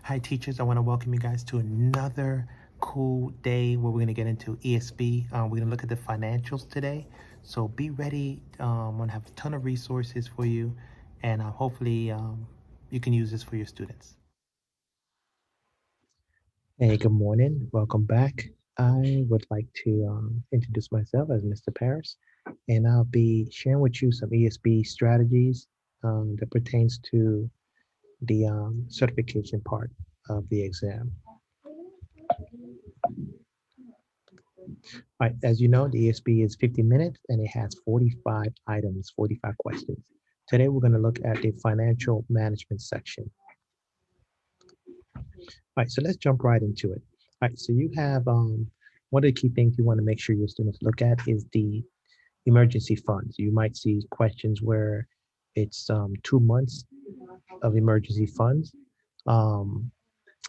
Hi, teachers. I want to welcome you guys to another cool day where we're going to get into ESB. We're going to look at the financials today. So be ready. I'm going to have a ton of resources for you, and hopefully you can use this for your students. Hey, good morning. Welcome back. I would like to introduce myself as Mr. Parris, and I'll be sharing with you some ESB strategies that pertains to the certification part of the exam. All right, as you know, the ESB is 50 minutes and it has 45 items, 45 questions. Today, we're going to look at the financial management section. All right, so let's jump right into it. All right, so you have one of the key things you want to make sure your students look at is the emergency funds. You might see questions where it's 2 months of emergency funds. Um,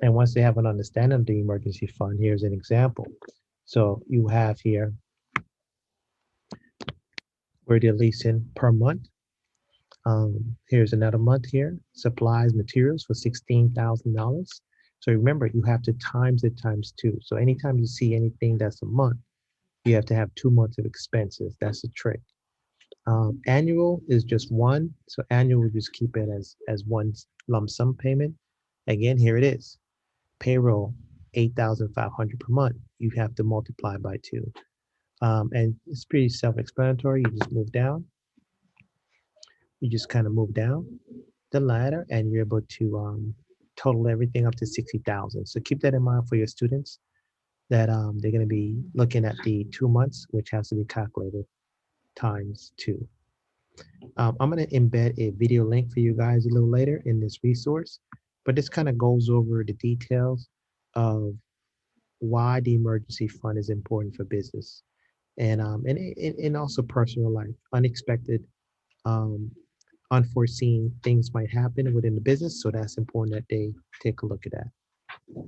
and once they have an understanding of the emergency fund, here's an example. So you have here where they're leasing per month. Here's another month here, supplies, materials for $16,000. So remember, you have to times it times two. So anytime you see anything that's a month, you have to have 2 months of expenses. That's the trick. Annual is just one. So annual, we just keep it as one lump sum payment. Again, here it is. Payroll, 8,500 per month. You have to multiply by two. And it's pretty self-explanatory. You just move down. You just kind of move down the ladder and you're able to total everything up to 60,000. So keep that in mind for your students that they're going to be looking at the 2 months, which has to be calculated times two. I'm going to embed a video link for you guys a little later in this resource, but this kind of goes over the details of why the emergency fund is important for business and also personal life. Unexpected um, unforeseen things might happen within the business. So that's important that they take a look at that. All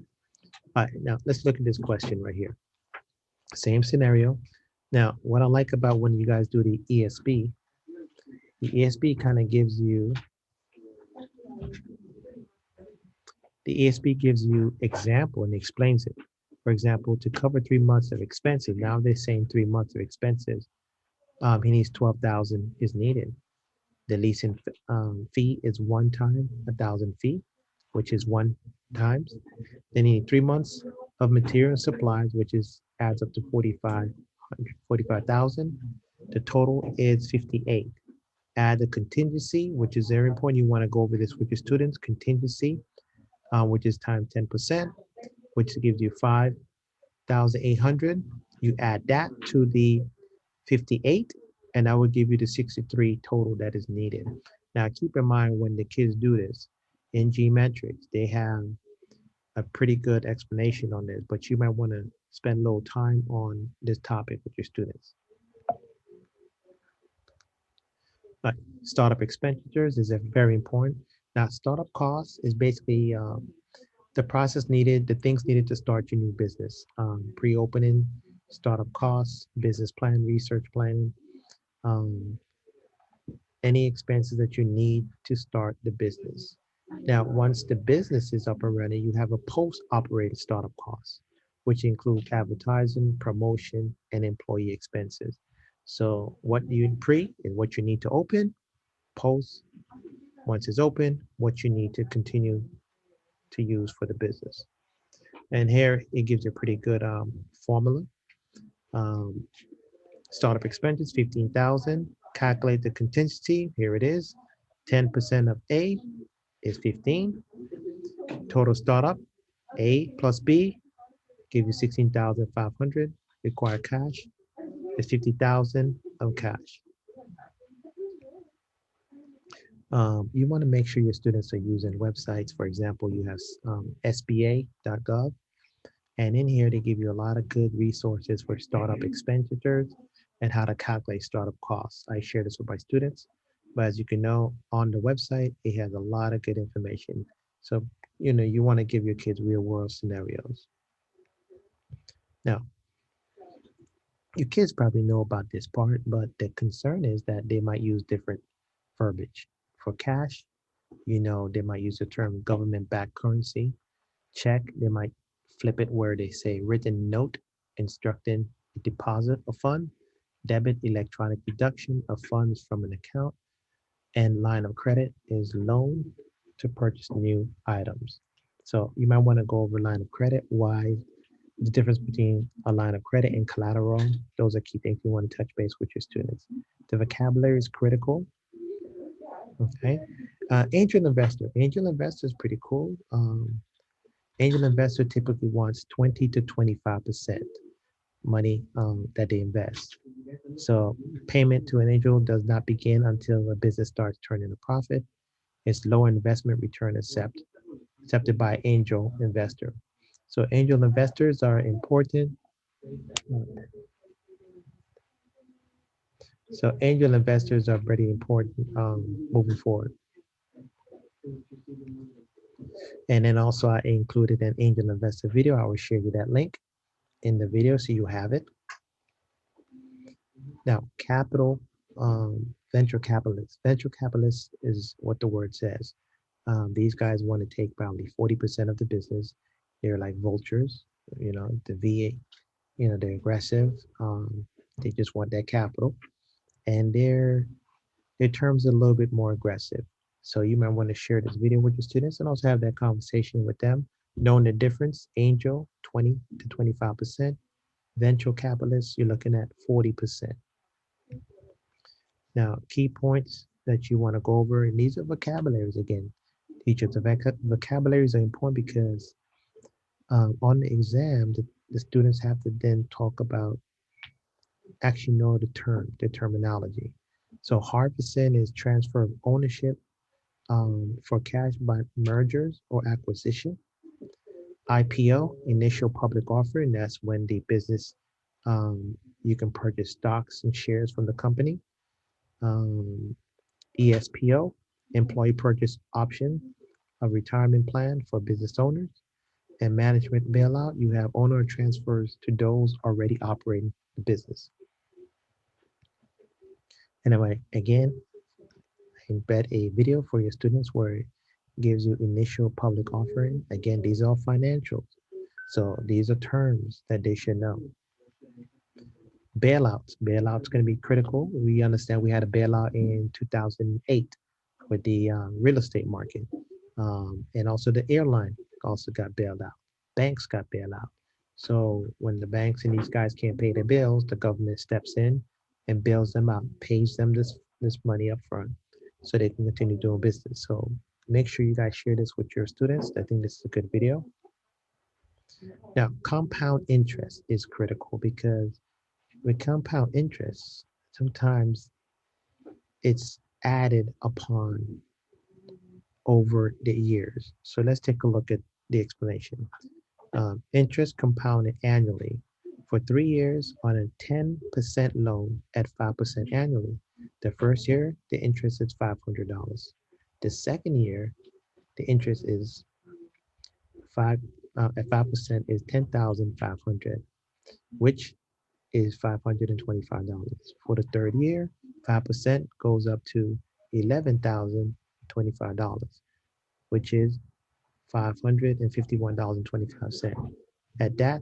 right, now let's look at this question right here. Same scenario. Now, what I like about when you guys do the ESB kind of gives you, the ESB gives you example and explains it. For example, to cover 3 months of expenses, now they're saying 3 months of expenses, he needs 12,000 is needed. The leasing fee is one time 1,000 fee, which is one times. They need 3 months of material and supplies, which is adds up to 45,000. The total is 58. Add the contingency, which is very important. You want to go over this with your students. Contingency, which is times 10%, which gives you 5,800. You add that to the 58, and that will give you the 63 total that is needed. Now, keep in mind when the kids do this in G-Metrics, they have a pretty good explanation on this, but you might want to spend a little time on this topic with your students. But startup expenditures is very important. Now, startup costs is basically the process needed, the things needed to start your new business. Pre-opening, startup costs, business plan, research planning, um, any expenses that you need to start the business. Now, once the business is up and running, you have a post-operating startup cost, which include advertising, promotion, and employee expenses. So what you pre is what you need to open, post, once it's open, what you need to continue to use for the business. And here it gives you a pretty good formula. Um, Startup expenses, 15,000. Calculate the contingency. Here it is. 10% of A is 15. Total startup, A plus B, give you 16,500. Required cash is 50,000 of cash. You want to make sure your students are using websites. For example, you have SBA.gov. And in here, they give you a lot of good resources for startup expenditures and how to calculate startup costs. I share this with my students, but as you can know, on the website, it has a lot of good information. So, you want to give your kids real world scenarios. Now, your kids probably know about this part, but the concern is that they might use different verbiage. For cash, they might use the term government backed currency. Check, they might flip it where they say written note instructing a deposit of fund, debit electronic deduction of funds from an account, and line of credit is loan to purchase new items. So you might want to go over line of credit, why the difference between a line of credit and collateral. Those are key things you want to touch base with your students. The vocabulary is critical. Okay. Angel investor. Angel investor is pretty cool. Angel investor typically wants 20 to 25% money that they invest. So payment to an angel does not begin until the business starts turning a profit. It's lower investment return accepted by angel investor. So angel investors are important. So angel investors are pretty important moving forward. And then also I included an angel investor video. I will share you that link in the video so you have it. Now, capital, venture capitalists. Venture capitalists is what the word says. These guys want to take probably 40% of the business. They're like vultures, the VA, they're aggressive. They just want that capital. And their terms are a little bit more aggressive. So you might want to share this video with your students and also have that conversation with them, knowing the difference. Angel, 20 to 25%. Venture capitalists, you're looking at 40%. Now, key points that you want to go over, and these are vocabularies again. Teachers, the vocabularies are important because on the exam, the students have to then talk about, actually know the terminology. So harvesting is transfer of ownership for cash by mergers or acquisition. IPO, initial public offering, that's when the business, you can purchase stocks and shares from the company. Um, ESPO, employee purchase option, a retirement plan for business owners. And management bailout, you have owner transfers to those already operating the business. Anyway, again, I embed a video for your students where it gives you initial public offering. Again, these are financials. So these are terms that they should know. Bailouts. Bailouts going to be critical. We understand we had a bailout in 2008 with the real estate market. And also the airline also got bailed out. Banks got bailed out. So when the banks and these guys can't pay their bills, the government steps in and bails them out, pays them this money up front so they can continue doing business. So make sure you guys share this with your students. I think this is a good video. Now, compound interest is critical because with compound interest, sometimes it's added upon over the years. So let's take a look at the explanation. Interest compounded annually for 3 years on a 10% loan at 5% annually. The first year, the interest is $500. The second year, the interest is five at 5% is 10,500, which is $525. For the third year, 5% goes up to $11,025, which is $551.25. At that,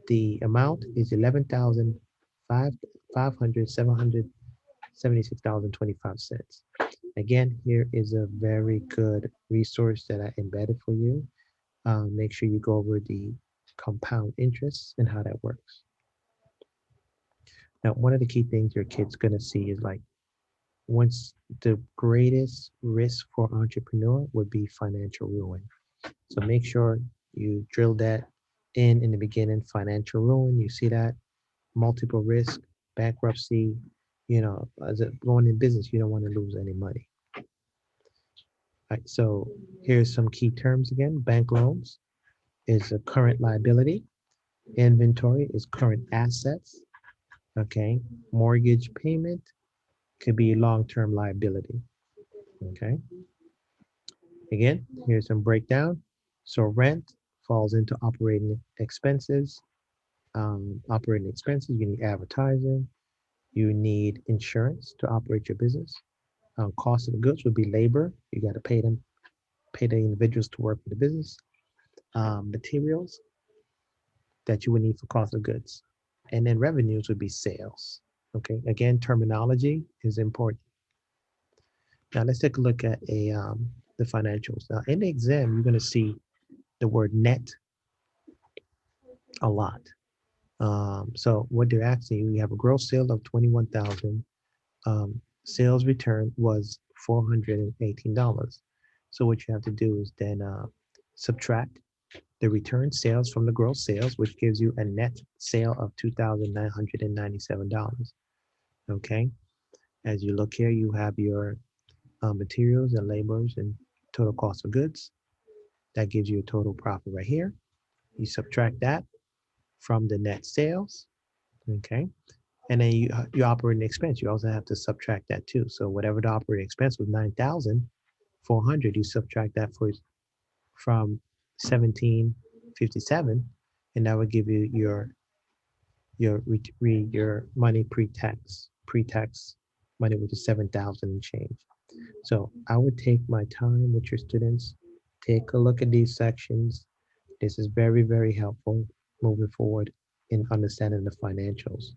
the amount is $11,576.25. Again, here is a very good resource that I embedded for you. Make sure you go over the compound interest and how that works. Now, one of the key things your kid's gonna see is like, once the greatest risk for entrepreneur would be financial ruin. So make sure you drill that in the beginning. Financial ruin, you see that multiple risk, bankruptcy. As a going in business, you don't want to lose any money. All right, so here's some key terms again. Bank loans is a current liability. Inventory is current assets. Okay, mortgage payment could be long-term liability. Okay, again, here's some breakdown. So rent falls into operating expenses. Operating expenses, you need advertising, you need insurance to operate your business. Cost of the goods would be labor. You got to pay the individuals to work for the business. materials that you would need for cost of goods. And then revenues would be sales. Okay, again, terminology is important. Now let's take a look at the financials. Now in the exam, you're going to see the word net a lot. So what they're asking you, you have a gross sale of 21,000. Sales return was $418. So what you have to do is then subtract the return sales from the gross sales, which gives you a net sale of $2,997. Okay. As you look here, you have your materials and labors and total cost of goods. That gives you a total profit right here. You subtract that from the net sales. Okay. And then your operating expense, you also have to subtract that too. So whatever the operating expense was 9,400, you subtract that from 1757, and that would give you your money pre-tax money, which is 7,000 and change. So I would take my time with your students, take a look at these sections. This is very, very helpful moving forward in understanding the financials.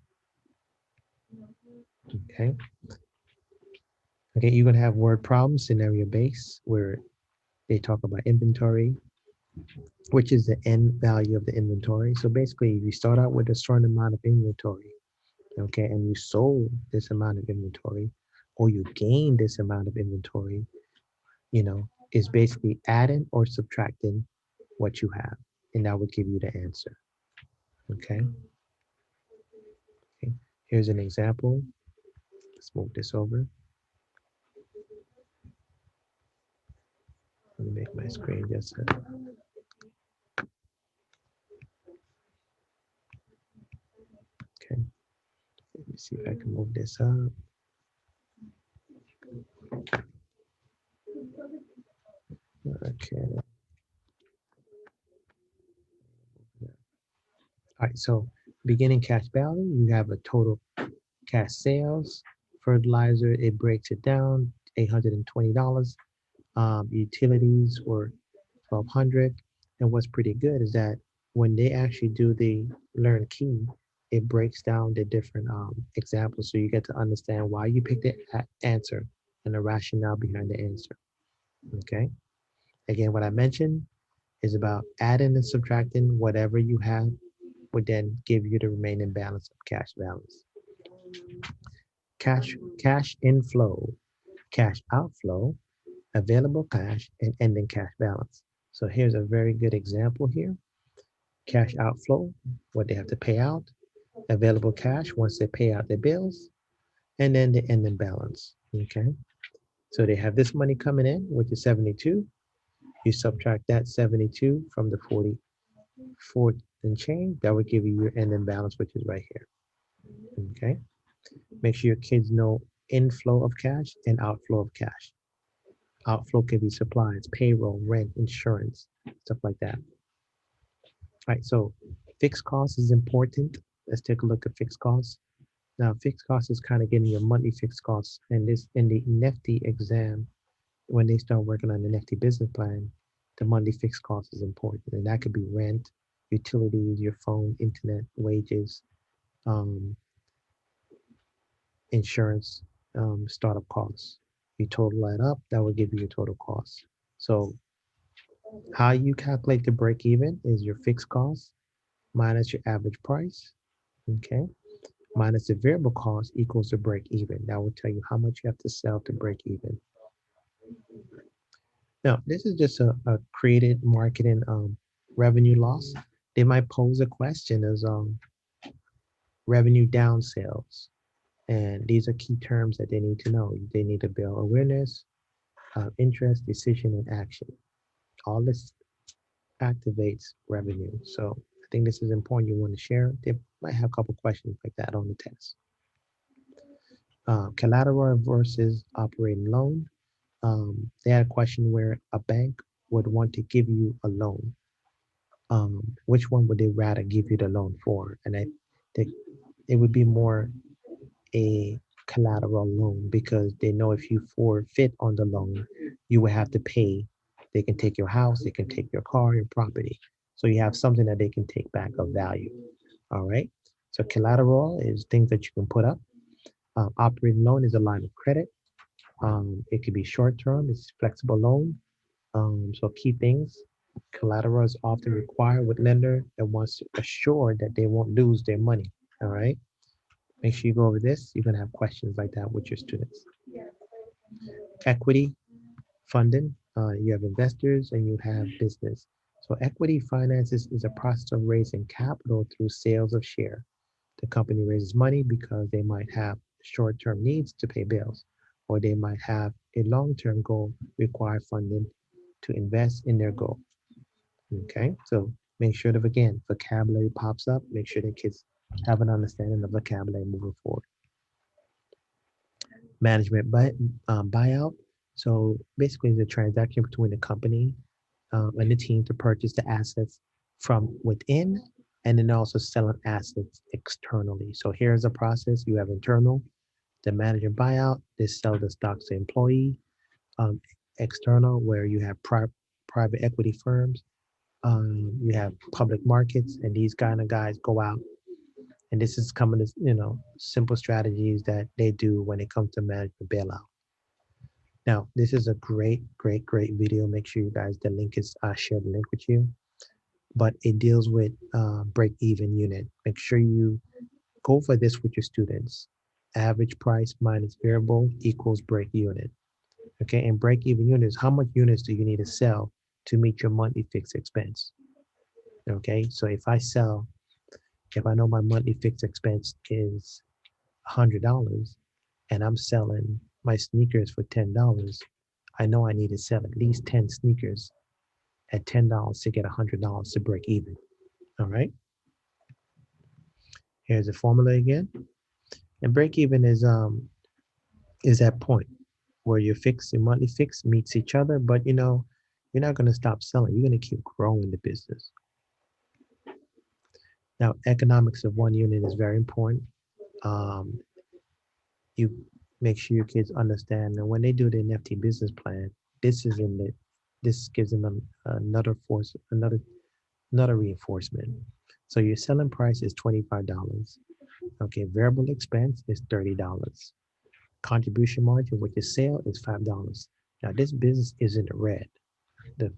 Okay. Okay, you're gonna have word problems, scenario based, where they talk about inventory, which is the end value of the inventory. So basically, if you start out with a certain amount of inventory, okay, and you sold this amount of inventory, or you gained this amount of inventory, is basically adding or subtracting what you have, and that would give you the answer. Okay. Okay. Here's an example. Let's move this over. Let me make my screen just okay. Let me see if I can move this up. Okay. All right, so beginning cash value, you have a total cash sales. Fertilizer, it breaks it down, $820. Utilities were 1,200. And what's pretty good is that when they actually do the learn key, it breaks down the different examples, so you get to understand why you picked the answer and the rationale behind the answer. Okay. Again, what I mentioned is about adding and subtracting whatever you have would then give you the remaining balance of cash balance. Cash inflow, cash outflow, available cash, and ending cash balance. So here's a very good example here. Cash outflow, what they have to pay out, available cash once they pay out their bills, and then the ending balance. Okay. So they have this money coming in, which is 72. You subtract that 72 from the 44 and change, that would give you your ending balance, which is right here. Okay. Make sure your kids know inflow of cash and outflow of cash. Outflow can be supplies, payroll, rent, insurance, stuff like that. All right, so fixed cost is important. Let's take a look at fixed costs. Now, fixed cost is kind of getting your monthly fixed costs. And this in the NEFTY exam, when they start working on the NEFTY business plan, the monthly fixed cost is important. And that could be rent, utilities, your phone, internet, wages, um, insurance, startup costs. You total that up, that will give you your total cost. So how you calculate the break even is your fixed cost minus your average price, okay, minus the variable cost equals the break even. That will tell you how much you have to sell to break even. Now, this is just a created marketing revenue loss. They might pose a question as revenue down sales. And these are key terms that they need to know. They need to build awareness, interest, decision, and action. All this activates revenue. So I think this is important. You want to share. They might have a couple questions like that on the test. Collateral versus operating loan. They had a question where a bank would want to give you a loan. Which one would they rather give you the loan for? And I think it would be more a collateral loan, because they know if you forfeit on the loan, you will have to pay They can take your house, they can take your car, your property. So you have something that they can take back of value. All right. So collateral is things that you can put up. Operating loan is a line of credit. It could be short term, it's flexible loan. So key things, collateral is often required with lender that wants to assure that they won't lose their money. All right. Make sure you go over this. You're going to have questions like that with your students. Equity funding, you have investors and you have business. So equity finances is a process of raising capital through sales of share. The company raises money because they might have short-term needs to pay bills, or they might have a long-term goal require funding to invest in their goal. Okay, so make sure that again, vocabulary pops up. Make sure the kids have an understanding of vocabulary moving forward. Management buyout. So basically, the transaction between the company and the team to purchase the assets from within, and then also selling assets externally. So here's the process. You have internal, the manager buyout. They sell the stocks to employee. Um, External, where you have private equity firms. You have public markets, and these kind of guys go out. And this is coming to, simple strategies that they do when it comes to management bailout. Now, this is a great, great, great video. Make sure you guys, the link is, I share the link with you. But it deals with break-even unit. Make sure you go for this with your students. Average price minus variable equals break unit. Okay, and break-even unit is how much units do you need to sell to meet your monthly fixed expense. Okay, so if I know my monthly fixed expense is $100 and I'm selling my sneakers for $10, I know I need to sell at least 10 sneakers at $10 to get $100 to break even. All right. Here's the formula again. And break even is that point where your monthly fix meets each other, but you're not going to stop selling. You're going to keep growing the business. Now, economics of one unit is very important. You make sure your kids understand that when they do the NFT business plan, this gives them another reinforcement. So your selling price is $25. Okay, variable expense is $30. Contribution margin with your sale is $5. Now this business is in the red, the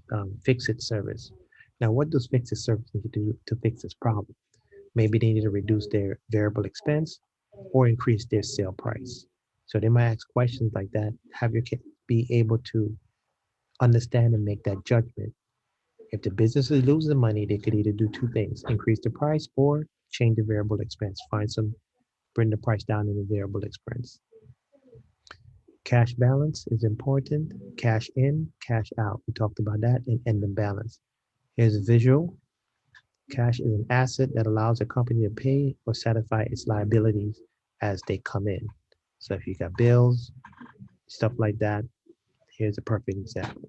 fix-it service. Now what does fix-it service need to do to fix this problem? Maybe they need to reduce their variable expense or increase their sale price. So they might ask questions like that. Have your kid be able to understand and make that judgment. If the business is losing money, they could either do two things: increase the price or change the variable expense. Bring the price down in the variable expense. Cash balance is important. Cash in, cash out. We talked about that, and ending balance. Here's a visual. Cash is an asset that allows a company to pay or satisfy its liabilities as they come in. So if you got bills, stuff like that, here's a perfect example.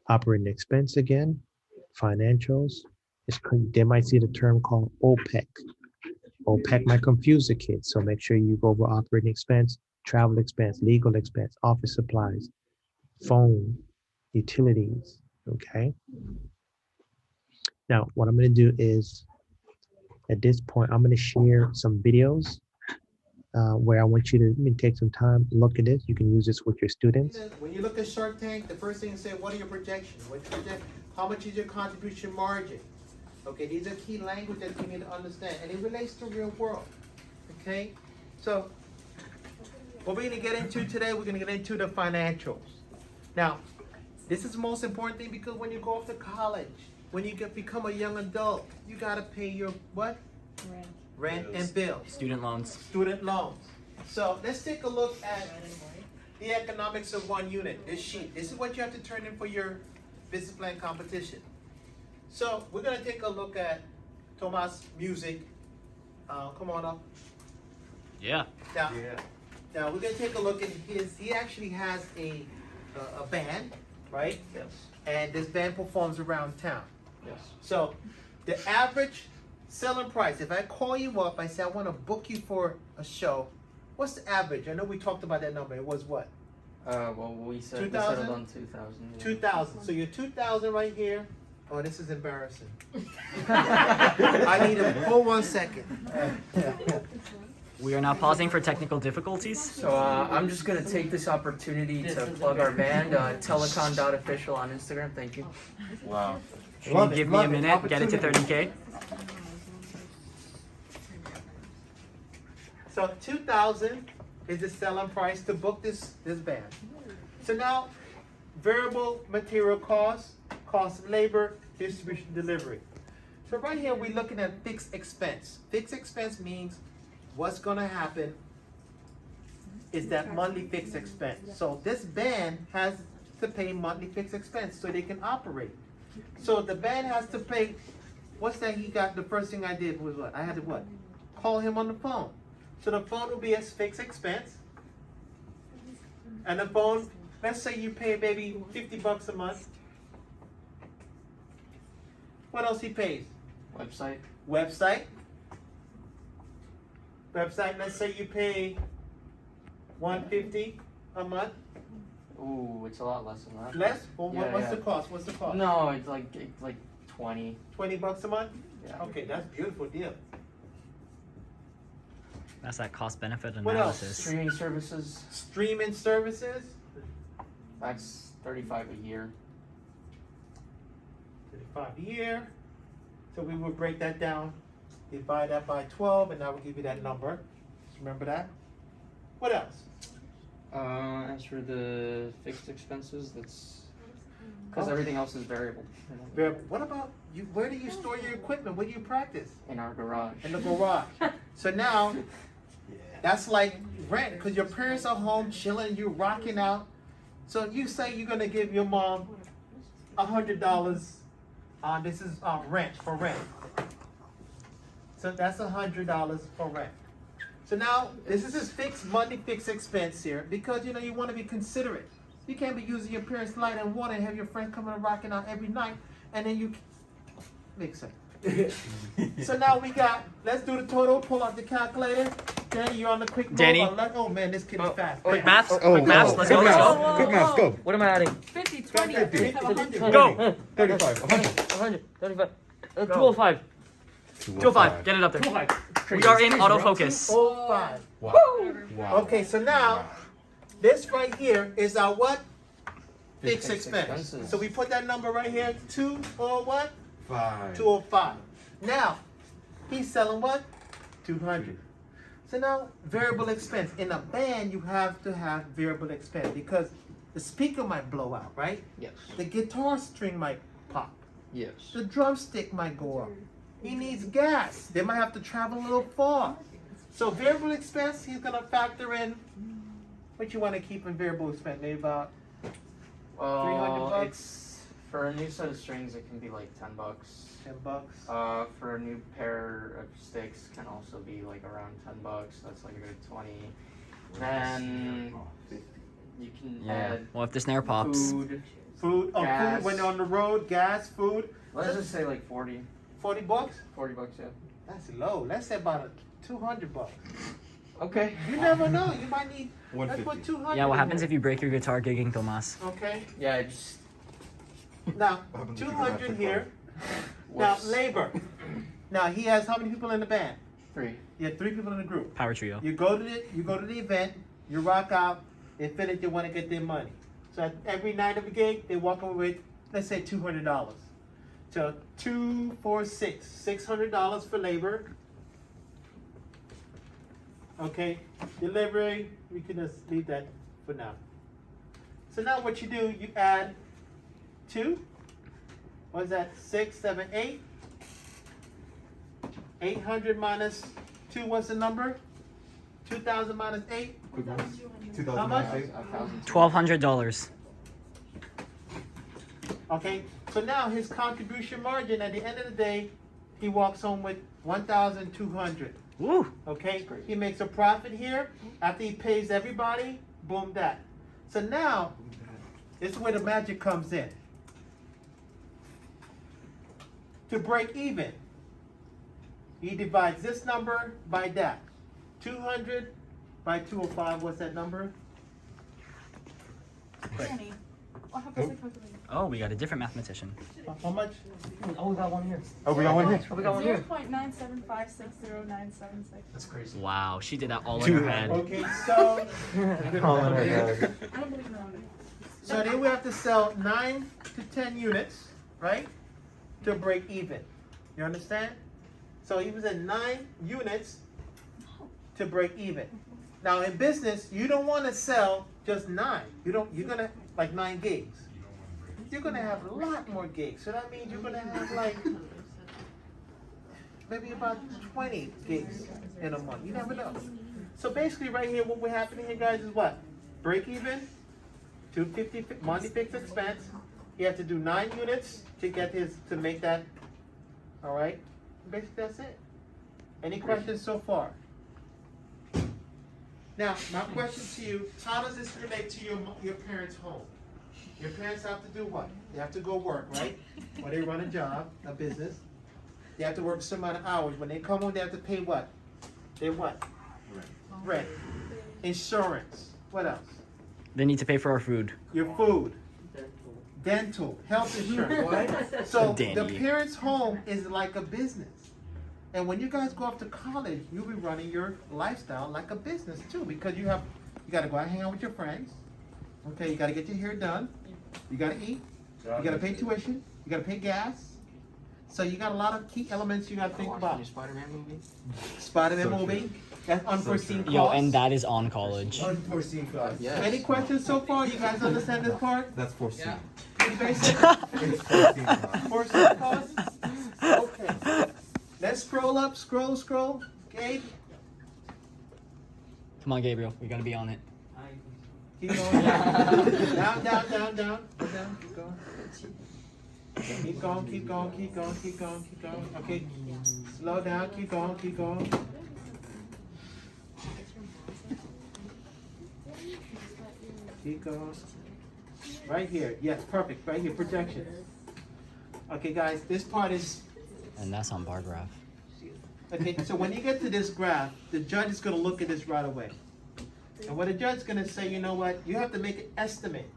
Operating expense again, financials. They might see the term called OPEC. OPEC might confuse the kids, so make sure you go over operating expense, travel expense, legal expense, office supplies, phone, utilities, okay? Now, what I'm gonna do is, at this point, I'm gonna share some videos where I want you to take some time, look at this. You can use this with your students. When you look at Shark Tank, the first thing you say, what are your projections? How much is your contribution margin? Okay, these are key language that you need to understand, and it relates to real world. Okay, so what we're gonna get into today, we're gonna get into the financials. Now, this is the most important thing because when you go off to college, when you become a young adult, you gotta pay your what? Rent and bills. Student loans. Student loans. So let's take a look at the economics of one unit, this sheet. This is what you have to turn in for your business plan competition. So we're gonna take a look at Tomas' music. Come on up. Yeah. Now we're gonna take a look at he actually has a band, right? Yes. And this band performs around town. Yes. So the average selling price, if I call you up, I say I want to book you for a show, what's the average? I know we talked about that number. It was what? Well, we settled 2,000? on 2,000. Yeah. 2,000. So your 2,000 right here. Oh, this is embarrassing. I need a hold 1 second. We are now pausing for technical difficulties. So I'm just gonna take this opportunity to plug our band, telecon.official on Instagram. Thank you. Wow. Can you give me a minute, get it to 30K? So 2,000 is the selling price to book this band. So now, variable material costs, cost of labor, distribution, delivery. So right here, we're looking at fixed expense. Fixed expense means what's gonna happen is that monthly fixed expense. So this band has to pay monthly fixed expense so they can operate. So the band has to pay, what's that he got, the first thing I did was what? I had to what? Call him on the phone. So the phone will be a fixed expense. And the phone, let's say you pay maybe $50 a month. What else he pays? Website. Website. Website, let's say you pay $150 a month. Ooh, it's a lot less than that. Less? Well, Yeah, what's yeah. the cost? What's the cost? No, it's like 20. $20 a month? Yeah. Okay, that's a beautiful deal. That's that cost benefit What else? analysis. Streaming services. Streaming services, That's 35 a year. $35 a year. So we will break that down, divide that by 12, and I will give you that number. Just remember that. What else? As for the fixed expenses, that's because Oh. everything else is variable. What about you? Where do you store your equipment? Where do you practice? In our garage. In the garage. So now, that's like rent, because your parents are home chilling, you're rocking out. So you say you're gonna give your mom $100. This is rent for rent. So that's $100 for rent. So now this is his fixed monthly fixed expense here, because you know you want to be considerate. You can't be using your parents' light and water and have your friend coming and rocking out every night, and then you makes sense. So now we got. Let's do the total. Pull out the calculator. Danny, you're on the quick mode. Danny. Oh man, this kid is fast. Quick maths, Oh, quick maths, oh, let's good go, let's maths. go. Good maths, go. What am I adding? 50, 20, 50, 100. Go! 35, 100. 100, 35, 205. 205, get it up there. We are in autofocus. 05. Wow. Wow. Okay, so now this right here is our what? Fixed Fixed expense. expenses. So we put that number right here, 2 or what? 5. 205. Now, he's selling what? 200. So now, variable expense. In a band, you have to have variable expense because the speaker might blow out, right? Yes. The guitar string might pop. Yes. The drumstick might go up. He needs gas. They might have to travel a little far. So variable expense, he's gonna factor in what you want to keep in variable expense. Maybe about 300 bucks? It's for a new set of strings. It can be like $10. $10. For a new pair of sticks can also be like around $10. That's like a good 20. Then you can Yeah. add Well, if the snare pops. food. Food, Gas. food when they're on the road, gas, food. Let's just say like 40. $40? $40, yeah. That's low. Let's say about $200. Okay. You never know. You might need. Let's 150. put 200. Yeah, what in happens there. if you break your guitar gigging, Tomas? Okay. Yeah, just Now, What happens if you don't have 200 to here. Now, whoops. labor. Now he has how many people in the band? 3. You have 3 people in the group. Power trio. You go to the event. You rock out. They finish. They want to get their money. So at every night of the gig, they walk away with, let's say, $200. So 2, 4, 6, $600 for labor. Okay, delivery. We can just leave that for now. So now what you do, you add 2. What is that? 6, 7, 8. 800 minus 2. What's the number? 2,000 minus 8. 2000. How much? 1,200. Okay, so now his contribution margin at the end of the day, he walks home with 1,200. Woo! Okay, he makes a profit here after he pays everybody. Boom, that. So now, this is where the magic comes in. To break even, he divides this number by that. 200 by 205. What's that number? Danny. Oh, how about I calculate? Oh, we got a different mathematician. How much? Oh, we got one here. Oh, we got one here. Oh, we got one here. 0.97560,976. That's crazy. Wow, she did that all in Two. her head. Okay, so All in her head. I don't believe in all that. so then we have to sell 9 to 10 units, right? To break even. You understand? So he was at 9 units to break even. Now in business, you don't want to sell just 9. You're gonna like 9 gigs. You're gonna have a lot more gigs. So that means you're gonna have like maybe about 20 gigs in a month. You never know. So basically right here, what we're happening here, guys, is what? Break even, 250 monthly fixed expense. You have to do 9 units to get to make that. All right. Basically, that's it. Any questions so far? Now, my question to you: how does this relate to your parents' home? Your parents have to do what? They have to go work, right? Or they run a job, a business. They have to work some amount of hours. When they come home, they have to pay what? They what? Rent. Insurance. What else? They need to pay for our food. Your food. Dental. Health insurance, right? So the Danny. parents' home is like a business. And when you guys go off to college, you'll be running your lifestyle like a business too, because you got to go out and hang out with your friends. Okay, you got to get your hair done. You got to eat. You got to pay tuition. You got to pay gas. So you got a lot of key elements you got to think about. Spider-Man movie. Spider-Man So movie. true. That's unforeseen costs. Yo, and that is on college. Unforeseen costs. Yes. Any questions so far? You guys understand this part? That's 4C. Pretty basic. It's 4C. Foreseen costs? Okay. Let's scroll up. Scroll. Gabe, Come on, Gabriel. We gotta be on it. keep going. Down. Go down. Keep going. Okay. Slow down. Keep going. Keep going. Right here. Yes, perfect. Right here. Projections. Okay, guys. This part is. And that's on bar graph. Okay, so when you get to this graph, the judge is going to look at this right away. And what the judge is going to say, you know what? You have to make an estimate.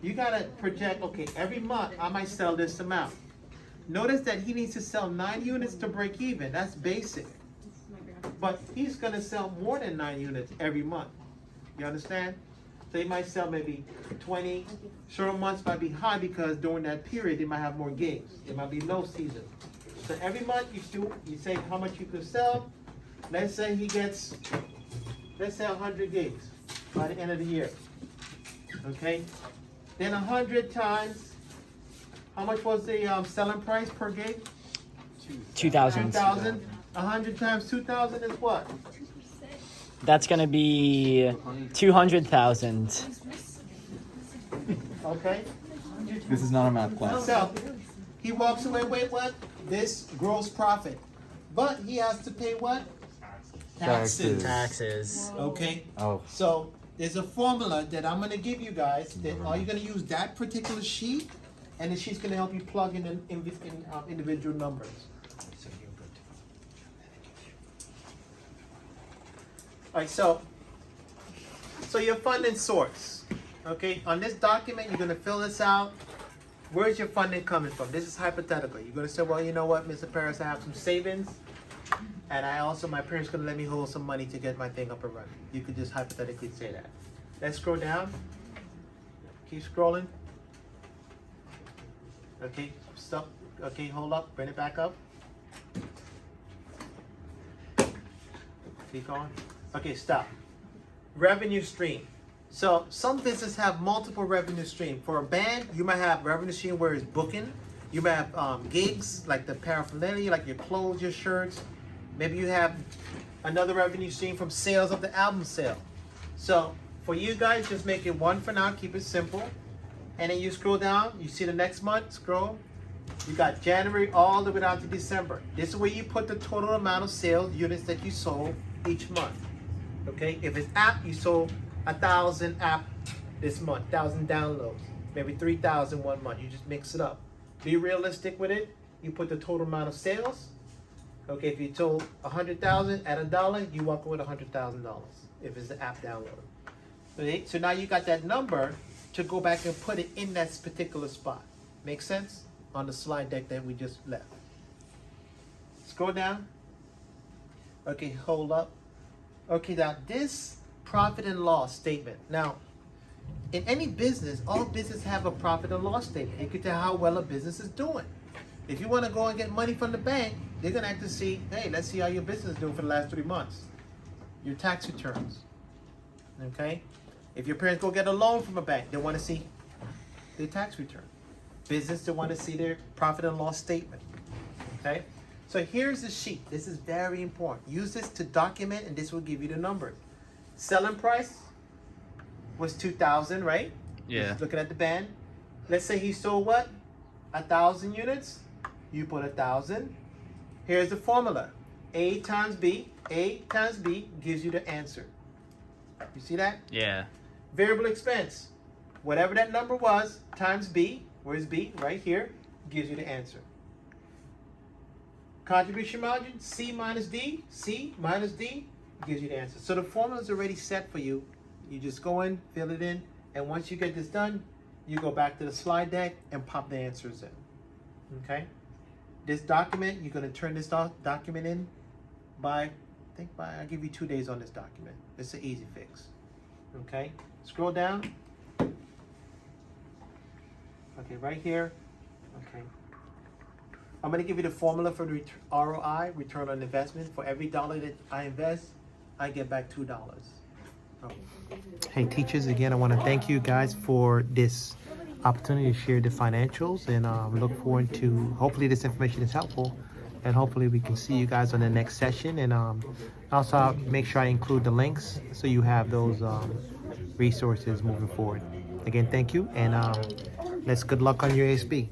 You got to project, okay, every month I might sell this amount. Notice that he needs to sell 9 units to break even. That's basic. But he's going to sell more than 9 units every month. You understand? So he might sell maybe 20. Certain months might be high because during that period they might have more gigs. It might be low season. So every month you say how much you could sell. Let's say he gets, let's say 100 gigs by the end of the year. Okay? Then 100 times, how much was the selling price per gig? 2,000. 2,000. 100 times 2,000 is what? That's gonna be 200,000. Okay? This is not a math class. So, he walks away with what? This gross profit. But he has to pay what? Taxes. Taxes. Okay? Oh. So, there's a formula that I'm going to give you guys that are you going to use that particular sheet, and then she's going to help you plug in individual numbers. All right, so your funding source, okay? On this document, you're going to fill this out. Where's your funding coming from? This is hypothetical. You're going to say, well, you know what, Mr. Parris, I have some savings, and my parents going to let me hold some money to get my thing up and running. You could just hypothetically say that. Let's scroll down. Keep scrolling. Okay, stop. Okay, hold up. Bring it back up. Keep going. Okay, stop. Revenue stream. So some businesses have multiple revenue stream. For a band, you might have revenue stream where it's booking. You might have gigs like the paraphernalia, like your clothes, your shirts. Maybe you have another revenue stream from sales of the album sale. So for you guys, just make it one for now. Keep it simple. And then you scroll down. You see the next month. Scroll. You got January all the way down to December. This is where you put the total amount of sales units that you sold each month. Okay, if it's app, you sold 1,000 app this month, 1,000 downloads, maybe 3,000 one month. You just mix it up. Be realistic with it. You put the total amount of sales. Okay, if you sold 100,000 at $1, you walk away with $100,000 if it's an app download. Okay, so now you got that number. to go back and put it in that particular spot. Make sense? On the slide deck that we just left. Scroll down. Okay, hold up. Okay, now this profit and loss statement. Now, in any business, all business have a profit and loss statement. You can tell how well a business is doing. If you want to go and get money from the bank, they're gonna have to see, hey, let's see how your business is doing for the last 3 months. Your tax returns. Okay? If your parents go get a loan from a bank, they want to see their tax return. Business, they want to see their profit and loss statement. Okay? So here's the sheet. This is very important. Use this to document, and this will give you the numbers. Selling price was 2,000, right? Yeah. Just looking at the band. Let's say he sold what? 1,000 units. You put 1,000. Here's the formula. A times B. A times B gives you the answer. You see that? Yeah. Variable expense. Whatever that number was times B. Where's B? Right here. Gives you the answer. Contribution margin. C minus D. C minus D gives you the answer. So the formula is already set for you. You just go in, fill it in, and once you get this done, you go back to the slide deck and pop the answers in. Okay? This document, you're going to turn this document in by, I'll give you 2 days on this document. It's an easy fix. Okay? Scroll down. Okay, right here. Okay. I'm going to give you the formula for the ROI, return on investment. For every dollar that I invest, I get back $2. Okay. Hey teachers, again, I want to thank you guys for this opportunity to share the financials, and look forward to, hopefully this information is helpful, and hopefully we can see you guys on the next session. And also I'll make sure I include the links so you have those resources moving forward. Again, thank you, and let's good luck on your ASB.